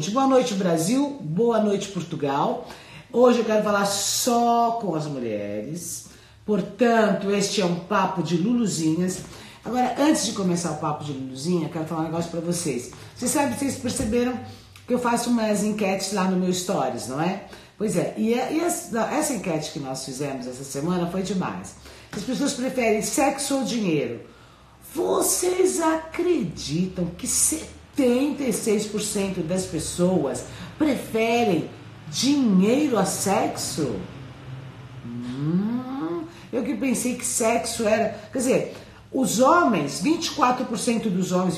Boa noite, Brasil. Boa noite, Portugal. Hoje eu quero falar só com as mulheres. Portanto, este é um papo de Luluzinhas. Agora, antes de começar o papo de Luluzinha, eu quero falar um negócio pra vocês. Vocês perceberam que eu faço umas enquetes lá no meu Stories, não é? Pois é, e essa enquete que nós fizemos essa semana foi demais. As pessoas preferem sexo ou dinheiro? Vocês acreditam que 76% das pessoas preferem dinheiro a sexo? Eu que pensei que sexo era... Quer dizer, os homens, 24% dos homens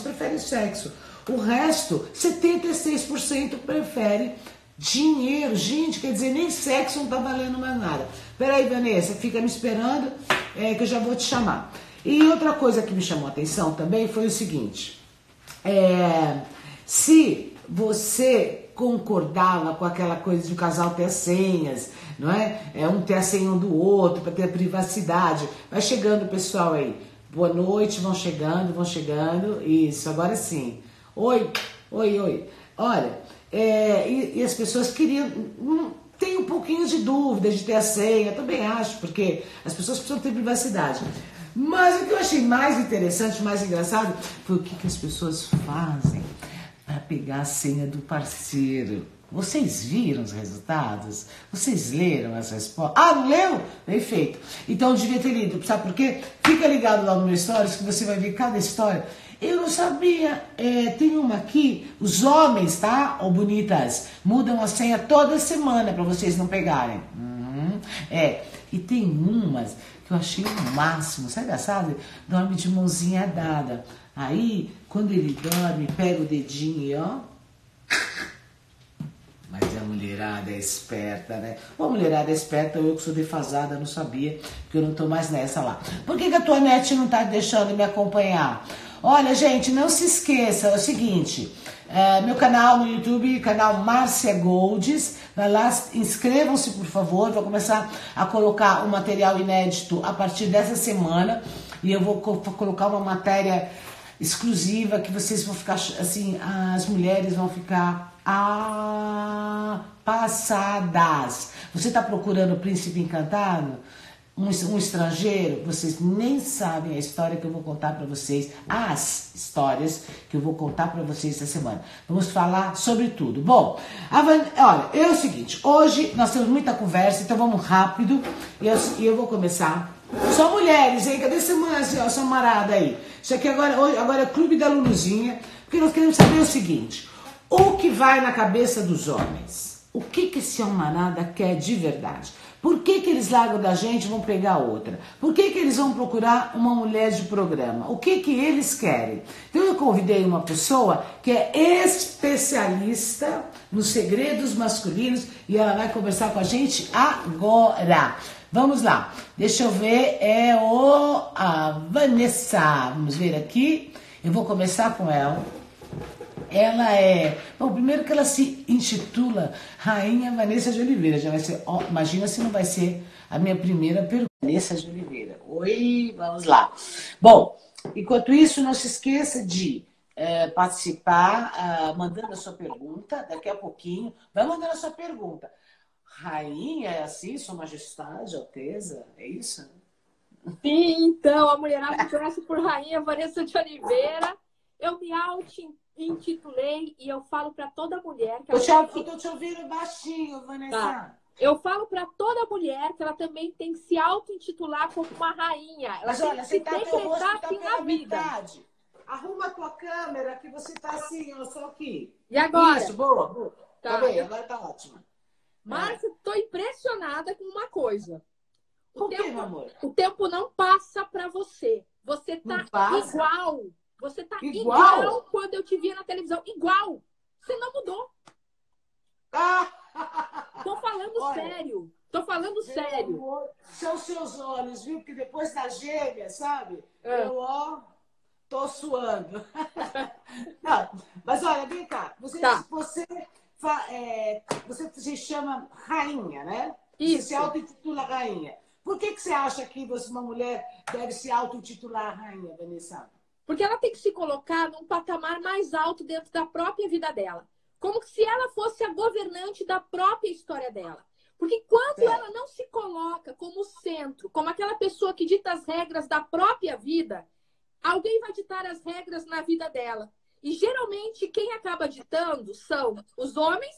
preferem sexo. O resto, 76% prefere dinheiro. Gente, quer dizer, nem sexo não tá valendo mais nada. Peraí, Vanessa, fica me esperando que eu já vou te chamar. E outra coisa que me chamou a atenção também foi o seguinte. Se você concordava com aquela coisa de o casal ter as senhas, não é? Um ter a senha um do outro, para ter a privacidade. Vai chegando o pessoal aí. Boa noite, vão chegando. Isso, agora sim. Oi. Olha, e as pessoas queriam... Tem um pouquinho de dúvida de ter a senha, também acho, porque as pessoas precisam ter privacidade. Mas o que eu achei mais interessante, mais engraçado, foi o que as pessoas fazem para pegar a senha do parceiro. Vocês viram os resultados? Vocês leram as respostas? Ah, não leu? Perfeito. Então eu devia ter lido. Sabe por quê? Fica ligado lá no meu Stories que você vai ver cada história. Eu não sabia. Tem uma aqui. Os homens, tá? Ou bonitas, mudam a senha toda semana para vocês não pegarem. E tem umas que eu achei o máximo. Sabe engraçado? Dorme de mãozinha dada. Aí, quando ele dorme, pega o dedinho e ó. Mas a mulherada é esperta, né? Pô, a mulherada é esperta, eu que sou defasada, não sabia, porque eu não tô mais nessa lá. Por que a tua net não tá deixando me acompanhar? Olha, gente, não se esqueça, é o seguinte, meu canal no YouTube, canal Márcia Goldes, vai lá, inscrevam-se, por favor, vou começar a colocar um material inédito a partir dessa semana, e eu vou colocar uma matéria exclusiva que vocês vão ficar, assim, as mulheres vão ficar passadas. Você está procurando o príncipe encantado? Um estrangeiro? Vocês nem sabem a história que eu vou contar para vocês, as histórias que eu vou contar para vocês essa semana. Vamos falar sobre tudo. Bom, olha, é o seguinte, hoje nós temos muita conversa, então vamos rápido, e eu vou começar. Só mulheres, hein? Cadê essa marada aí? Isso aqui agora é o Clube da Luluzinha, porque nós queremos saber o seguinte, o que vai na cabeça dos homens? O que esse camarada quer de verdade? Por que eles largam da gente e vão pegar outra? Por que eles vão procurar uma mulher de programa? O que eles querem? Então eu convidei uma pessoa que é especialista nos segredos masculinos e ela vai conversar com a gente agora. Vamos lá, deixa eu ver, a Vanessa. Vamos ver aqui, eu vou começar com ela. Ela bom, primeiro que ela se intitula Rainha Vanessa de Oliveira. Já vai ser, imagina se não vai ser a minha primeira pergunta. Vanessa de Oliveira. Oi, vamos lá. Bom, enquanto isso, não se esqueça de participar, mandando a sua pergunta. Daqui a pouquinho, vai mandando a sua pergunta. Rainha é assim, Sua Majestade, Alteza, é isso? Sim, então, a mulherada me conhece por Rainha Vanessa de Oliveira. Eu me auto-intitulei e eu falo para toda mulher que eu tô te ouvindo baixinho, Vanessa. Tá. Eu falo para toda mulher que ela também tem que se auto-intitular como uma rainha. Ela Mas tem olha, que você se tá teu rosto decretar tá assim pela na vida. metade. Arruma a tua câmera que você tá assim, ó, só aqui. E agora? Isso, boa. Tá bem, agora tá ótima. Mas estou impressionada com uma coisa. O que, meu amor? O tempo não passa para você. Você tá igual. Você tá igual quando eu te via na televisão. Igual. Você não mudou. Tô falando sério. Tô falando sério. Amor, são seus olhos, viu? Porque depois da gêmea, sabe? Eu, tô suando. Não, mas olha, vem cá. Você se chama rainha, né? Isso. Você se auto-intitula rainha. Por que você acha que uma mulher deve se auto-intitular rainha, Vanessa? Porque ela tem que se colocar num patamar mais alto dentro da própria vida dela. Como se ela fosse a governante da própria história dela. Porque quando ela não se coloca como centro, como aquela pessoa que dita as regras da própria vida, alguém vai ditar as regras na vida dela. E geralmente quem acaba ditando são os homens,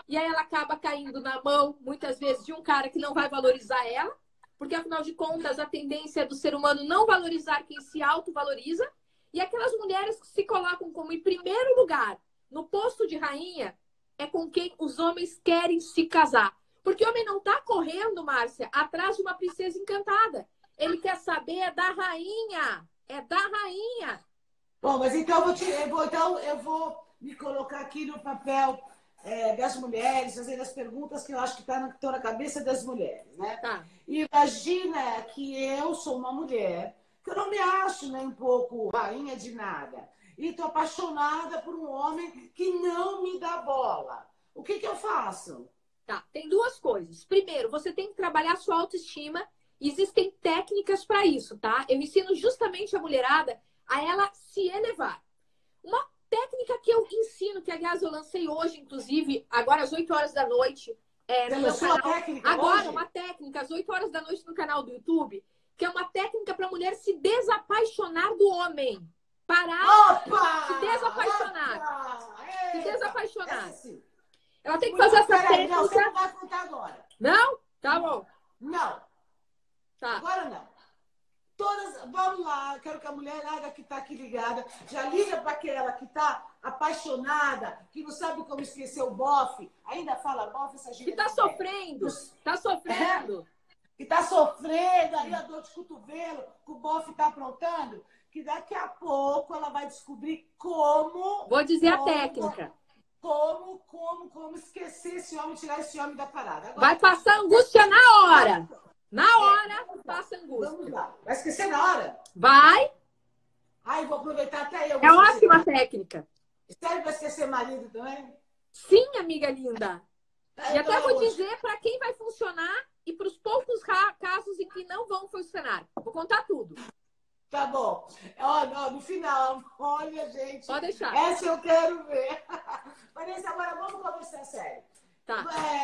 e aí ela acaba caindo na mão, muitas vezes, de um cara que não vai valorizar ela, porque afinal de contas a tendência é do ser humano não valorizar quem se autovaloriza, e aquelas mulheres que se colocam como em primeiro lugar no posto de rainha é com quem os homens querem se casar. Porque o homem não está correndo, Márcia, atrás de uma princesa encantada. Ele quer saber é da rainha. É da rainha. Bom, mas então eu vou me colocar aqui no papel das mulheres, fazendo as perguntas que eu acho que estão na cabeça das mulheres, né? Tá. Imagina que eu sou uma mulher, que eu não me acho nem um pouco rainha de nada. E estou apaixonada por um homem que não me dá bola. O que eu faço? Tá, tem duas coisas. Primeiro, você tem que trabalhar sua autoestima. Existem técnicas para isso, tá? Eu ensino justamente a mulherada a ela se elevar. Uma técnica que eu ensino, que aliás eu lancei hoje, inclusive, agora às 8 horas da noite, no meu canal. Agora, uma técnica, às 8 horas da noite no canal do YouTube, que é uma técnica para a mulher se desapaixonar do homem. Parar, se desapaixonar. Se desapaixonar. Ela tem que fazer essa técnica. Não, você não vai contar agora. Não? Tá bom. Não. Tá. Agora não. Vamos lá, quero que a mulherada que está aqui ligada já liga para aquela que está apaixonada, que não sabe como esquecer o bofe. Ainda fala bofe, essa gente. Que está sofrendo. Está sofrendo. Que está sofrendo, aí a dor de cotovelo, que o bofe está aprontando, que daqui a pouco ela vai descobrir como... Vou dizer a técnica. Como esquecer esse homem, tirar esse homem da parada. Agora, vai passar angústia na hora. Na hora, passa angústia. Vamos lá. Vai esquecer na hora? Vai. Ai, vou aproveitar até eu. É ótima técnica. Serve para esquecer marido também? Sim, amiga linda. E até vou dizer para quem vai funcionar e para os poucos casos em que não vão funcionar. Vou contar tudo. Tá bom. No final, olha, gente. Pode deixar. Essa eu quero ver. Vanessa, agora vamos conversar sério. Tá.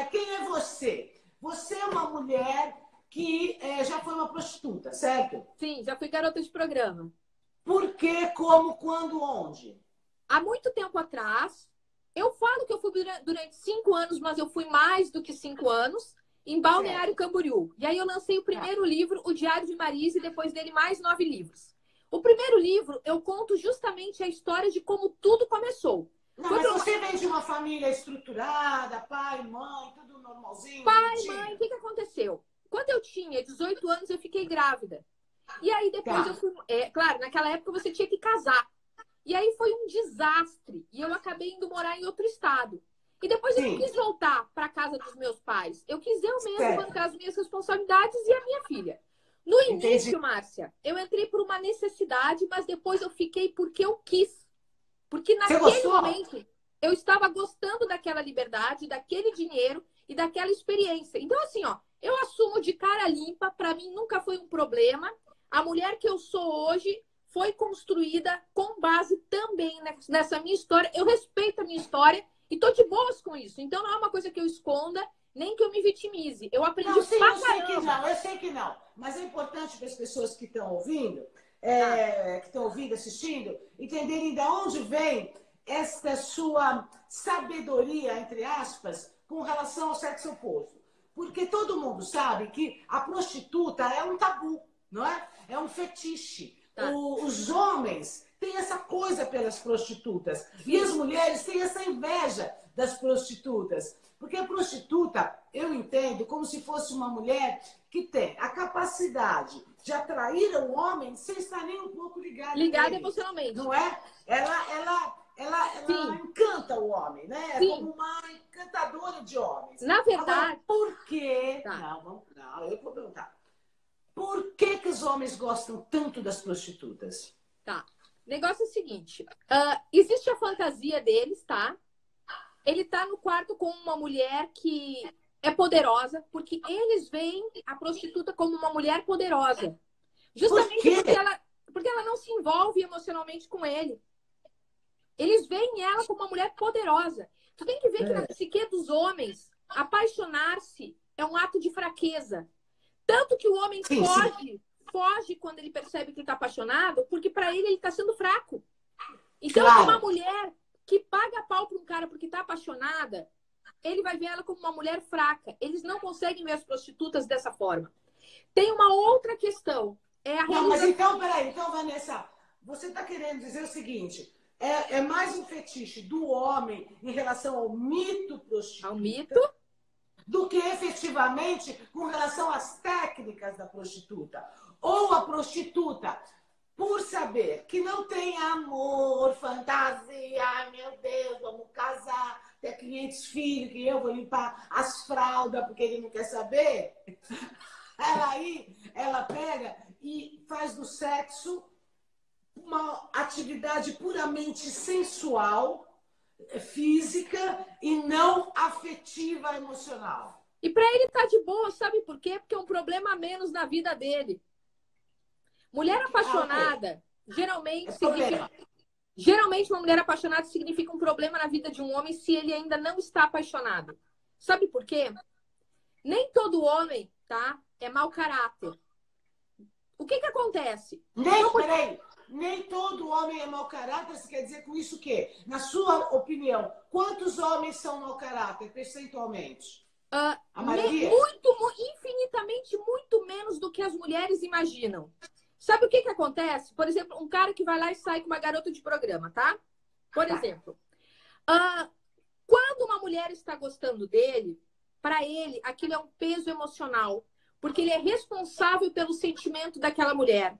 Quem é você? Você é uma mulher que já foi uma prostituta, certo? Sim, já fui garota de programa. Por quê, como, quando, onde? Há muito tempo atrás, eu falo que eu fui durante 5 anos, mas eu fui mais do que 5 anos, em Balneário Camboriú. E aí eu lancei o primeiro livro, O Diário de Marise, e depois dele mais 9 livros. O primeiro livro, eu conto justamente a história de como tudo começou. Não, mas você vem de uma família estruturada, pai, mãe, tudo normalzinho? Pai, mãe, o que aconteceu? Quando eu tinha 18 anos, eu fiquei grávida. E aí depois eu fui... claro, naquela época você tinha que casar. E aí foi um desastre. E eu acabei indo morar em outro estado. E depois eu não quis voltar para casa dos meus pais. Eu quis eu mesmo bancar as minhas responsabilidades e a minha filha. No início, Márcia, eu entrei por uma necessidade, mas depois eu fiquei porque eu quis. Porque naquele momento eu estava gostando daquela liberdade, daquele dinheiro e daquela experiência. Então, assim, eu assumo de cara limpa, para mim nunca foi um problema. A mulher que eu sou hoje foi construída com base também nessa minha história. Eu respeito a minha história e tô de boas com isso. Então não é uma coisa que eu esconda, nem que eu me vitimize. Eu aprendi eu sei que não. Mas é importante para as pessoas que estão ouvindo, que estão ouvindo, assistindo, entenderem de onde vem esta sua sabedoria, entre aspas, com relação ao sexo oposto. Porque todo mundo sabe que a prostituta é um tabu, não é? É um fetiche. Os homens têm essa coisa pelas prostitutas. E as mulheres têm essa inveja das prostitutas. Porque a prostituta, eu entendo, como se fosse uma mulher que tem a capacidade de atrair o homem sem estar nem um pouco ligada emocionalmente. Não é? Ela encanta o homem, né? É como uma encantadora de homens. Na verdade... Agora, por quê? Não, eu vou perguntar. Por que os homens gostam tanto das prostitutas? Tá. O negócio é o seguinte. Existe a fantasia deles, tá? Ele tá no quarto com uma mulher que é poderosa, porque eles veem a prostituta como uma mulher poderosa. Justamente Porque ela não se envolve emocionalmente com ele. Eles veem ela como uma mulher poderosa. Tu tem que ver que na psique dos homens, apaixonar-se é um ato de fraqueza. Tanto que o homem foge quando ele percebe que ele está apaixonado, porque para ele está sendo fraco. Então, uma mulher que paga pau para um cara porque está apaixonada, ele vai ver ela como uma mulher fraca. Eles não conseguem ver as prostitutas dessa forma. Tem uma outra questão. Não, mas então, peraí. Então, Vanessa, você está querendo dizer o seguinte... É mais um fetiche do homem em relação ao mito prostituta. Ao mito? Do que efetivamente com relação às técnicas da prostituta. Ou a prostituta, por saber que não tem amor, fantasia, ai meu Deus, vamos casar, ter 500 filhos, que eu vou limpar as fraldas porque ele não quer saber. Ela pega e faz do sexo uma atividade puramente sensual, física e não afetiva, emocional. E para ele tá de boa, sabe por quê? Porque é um problema a menos na vida dele. Mulher apaixonada, geralmente uma mulher apaixonada significa um problema na vida de um homem se ele ainda não está apaixonado. Sabe por quê? Nem todo homem, tá? É mau caráter. O que acontece? Nem todo homem é mau caráter, você quer dizer com isso o quê? Na sua opinião, quantos homens são mau caráter, percentualmente? A maioria? Infinitamente muito menos do que as mulheres imaginam. Sabe o que acontece? Por exemplo, um cara que vai lá e sai com uma garota de programa, tá? Por exemplo, quando uma mulher está gostando dele, para ele, aquilo é um peso emocional. Porque ele é responsável pelo sentimento daquela mulher.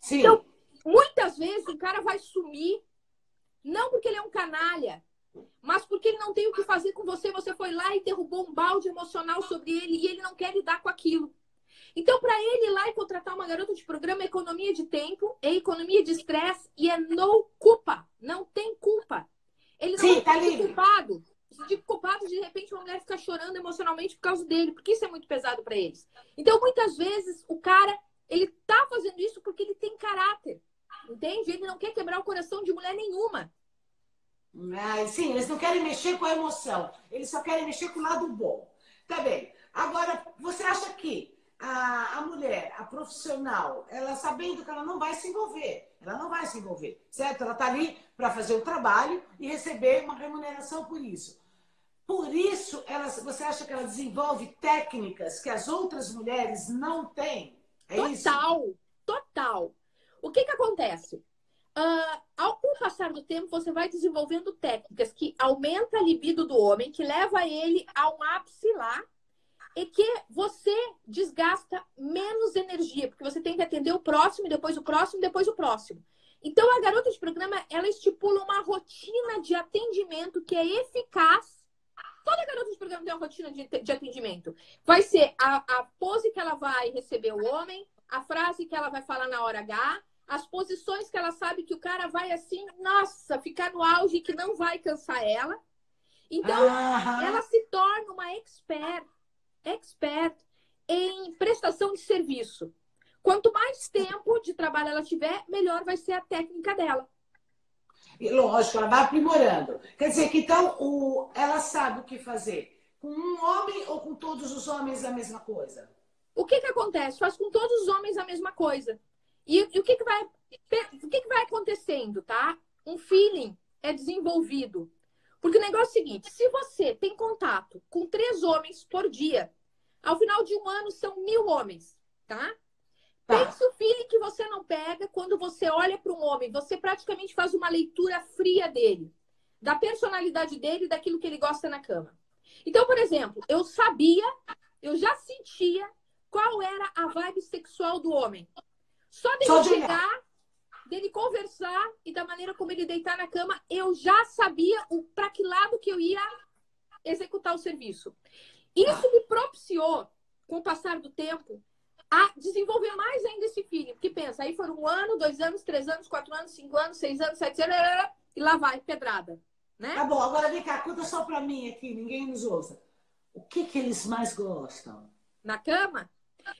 Sim. Então, muitas vezes o cara vai sumir, não porque ele é um canalha, mas porque ele não tem o que fazer com você. Você foi lá e derrubou um balde emocional sobre ele e ele não quer lidar com aquilo. Então, para ele ir lá e contratar uma garota de programa é economia de tempo, é economia de estresse e é no culpa. Não tem culpa. Ele não é culpado. De culpado, de repente, uma mulher fica chorando emocionalmente por causa dele, porque isso é muito pesado para eles. Então, muitas vezes, o cara, ele tá fazendo isso porque ele tem caráter. Entende? Ele não quer quebrar o coração de mulher nenhuma. Sim, eles não querem mexer com a emoção. Eles só querem mexer com o lado bom. Tá bem. Agora, você acha que a mulher, a profissional, ela sabendo que ela não vai se envolver, certo? Ela tá ali para fazer o trabalho e receber uma remuneração por isso. Por isso, você acha que ela desenvolve técnicas que as outras mulheres não têm? Isso? Total. O que acontece? Com o passar do tempo, você vai desenvolvendo técnicas que aumentam a libido do homem, que leva ele a um ápice lá, e que você desgasta menos energia, porque você tem que atender o próximo, depois o próximo, depois o próximo. Então, a garota de programa, ela estipula uma rotina de atendimento que é eficaz. Toda garota de programa tem uma rotina de atendimento. Vai ser a pose que ela vai receber o homem, a frase que ela vai falar na hora H, as posições que ela sabe que o cara vai assim, nossa, ficar no auge que não vai cansar ela. Então, ela se torna uma expert em prestação de serviço. Quanto mais tempo de trabalho ela tiver, melhor vai ser a técnica dela. E, lógico, ela vai aprimorando. Quer dizer que então ela sabe o que fazer. Com um homem ou com todos os homens a mesma coisa? O que acontece? Faz com todos os homens a mesma coisa. E o que vai acontecendo, tá? Um feeling é desenvolvido. Porque o negócio é o seguinte, se você tem contato com 3 homens por dia, ao final de um ano são 1000 homens, tá? Pensa o feeling que você não pega quando você olha para um homem. Você praticamente faz uma leitura fria dele, da personalidade dele e daquilo que ele gosta na cama. Então, por exemplo, eu já sentia qual era a vibe sexual do homem. Só dele chegar, dele conversar e da maneira como ele deitar na cama, eu já sabia para que lado que eu ia executar o serviço. Isso me propiciou, com o passar do tempo, a desenvolver mais ainda esse feeling. Porque pensa, aí foram 1 ano, 2 anos, 3 anos, 4 anos, 5 anos, 6 anos, 7 anos, e lá vai, pedrada. Né? Tá bom, agora vem cá, conta só pra mim aqui, ninguém nos ouça. O que eles mais gostam? Na cama?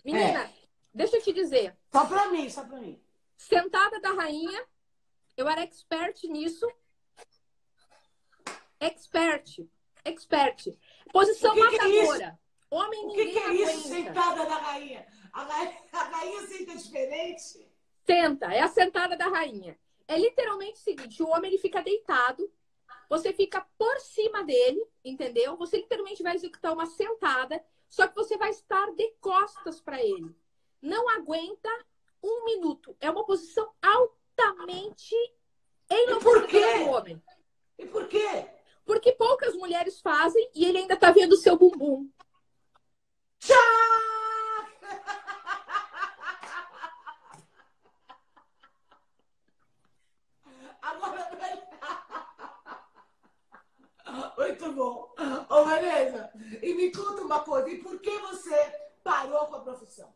Menina, deixa eu te dizer. Só pra mim, só pra mim. Sentada da rainha. Eu era expert nisso. Expert. Posição matadora. Homem ninguém que é aguenta. isso, sentada da rainha? A rainha senta diferente? Senta, é a sentada da rainha. É literalmente o seguinte, o homem ele fica deitado, você fica por cima dele, entendeu? Você literalmente vai executar uma sentada, só que você vai estar de costas para ele. Não aguenta 1 minuto. É uma posição altamente enlouquecedora do homem. E por quê? Porque poucas mulheres fazem e ele ainda tá vendo o seu bumbum. Tchau! Agora muito bom. Ô, Vanessa, e me conta uma coisa. E por que você parou com a profissão?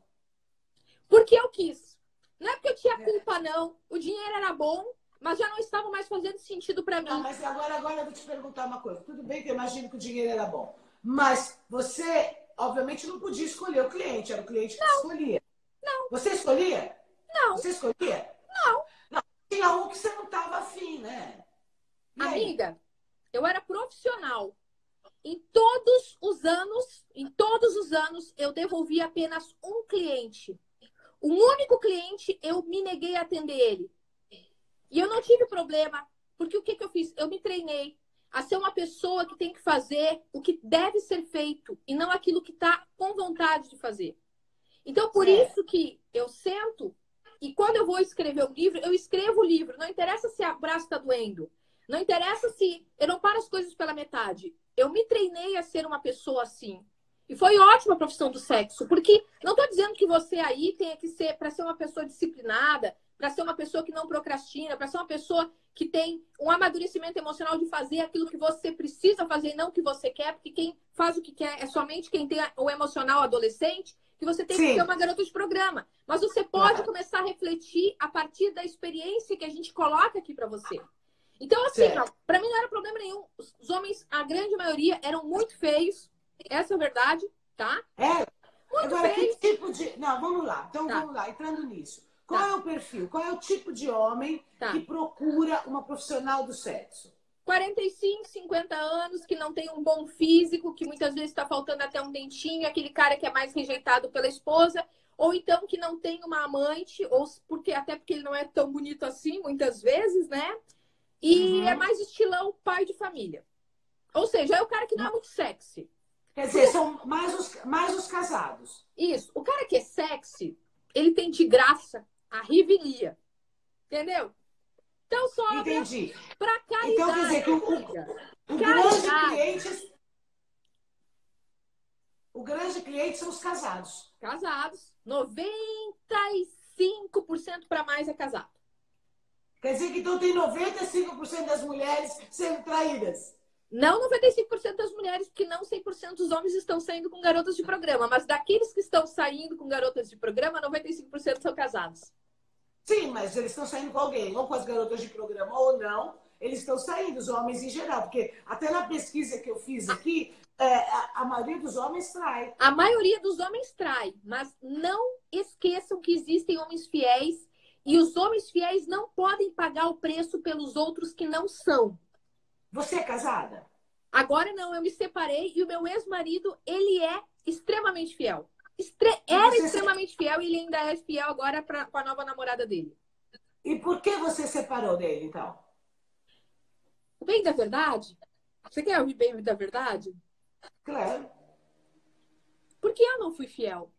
Porque eu quis. Não é porque eu tinha culpa, não. O dinheiro era bom, mas já não estava mais fazendo sentido para mim. Não, mas agora eu vou te perguntar uma coisa. Tudo bem que eu imagino que o dinheiro era bom. Mas você, obviamente, não podia escolher o cliente. Era o cliente que escolhia. Não. Você escolhia? Não. Você escolhia? Não. Não. Tinha um que você não estava afim, né? E amiga, aí? Eu era profissional. Em todos os anos, eu devolvi apenas um cliente. Um único cliente, eu me neguei a atender ele. E eu não tive problema, porque o que eu fiz? Eu me treinei a ser uma pessoa que tem que fazer o que deve ser feito e não aquilo que está com vontade de fazer. Então, por isso que eu sento e quando eu vou escrever um livro, eu escrevo o livro. Não interessa se o braço está doendo. Não interessa se eu não paro as coisas pela metade. Eu me treinei a ser uma pessoa assim. E foi ótima a profissão do sexo. Porque não estou dizendo que você aí tenha que ser, para ser uma pessoa disciplinada, para ser uma pessoa que não procrastina, para ser uma pessoa que tem um amadurecimento emocional de fazer aquilo que você precisa fazer e não o que você quer. Porque quem faz o que quer é somente quem tem o emocional adolescente, que você tem que ser uma garota de programa. Mas você pode começar a refletir a partir da experiência que a gente coloca aqui para você. Então, assim, para mim não era problema nenhum. Os homens, a grande maioria, eram muito feios. Essa é a verdade, tá? Muito agora, feios. que tipo de... Não, vamos lá. Então, vamos lá. Entrando nisso. Qual é o perfil? Qual é o tipo de homem que procura uma profissional do sexo? 45, 50 anos, que não tem um bom físico, que muitas vezes está faltando até um dentinho, aquele cara que é mais rejeitado pela esposa, ou então que não tem uma amante, ou até porque ele não é tão bonito assim, muitas vezes, né? E é mais estilão pai de família. Ou seja, é o cara que não é muito sexy. Quer dizer, são mais os casados. Isso. O cara que é sexy, ele tem de graça a rivilia. Entendeu? Então sobra pra caridade. Então quer dizer que o grande cliente são os casados. Casados. 95% para mais é casado. Quer dizer que então tem 95% das mulheres sendo traídas. Não 95% das mulheres, porque não 100% dos homens estão saindo com garotas de programa. Mas daqueles que estão saindo com garotas de programa, 95% são casados. Sim, mas eles estão saindo com alguém, ou com as garotas de programa ou não. Eles estão saindo, os homens em geral. Porque até na pesquisa que eu fiz aqui, a maioria dos homens trai. A maioria dos homens trai. Mas não esqueçam que existem homens fiéis. E os homens fiéis não podem pagar o preço pelos outros que não são. Você é casada? Agora não, eu me separei e o meu ex-marido, ele é extremamente fiel. Era extremamente fiel e ele ainda é fiel agora com a nova namorada dele. E por que você separou dele, então? O bem da verdade? Você quer ouvir bem da verdade? Claro. Porque eu não fui fiel.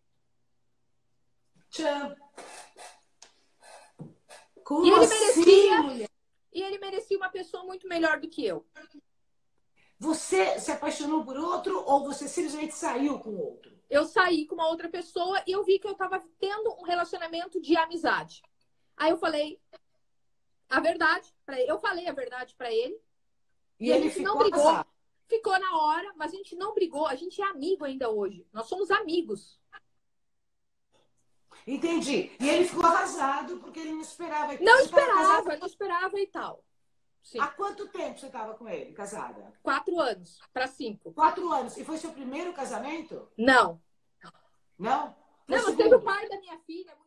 Tchau. E ele merecia uma pessoa muito melhor do que eu. Você se apaixonou por outro ou você simplesmente saiu com outro? Eu saí com uma outra pessoa e eu vi que eu estava tendo um relacionamento de amizade. Aí eu falei a verdade para ele. Eu falei a verdade para ele. E ele ficou não brigou. Casado. Ficou na hora, mas a gente não brigou. A gente é amigo ainda hoje. Nós somos amigos. Entendi. E ele ficou arrasado porque ele não esperava. Não esperava e tal. Sim. Há quanto tempo você estava com ele, casada? 4 anos para 5. 4 anos. E foi seu primeiro casamento? Não. Não? Não, mas teve o pai da minha filha.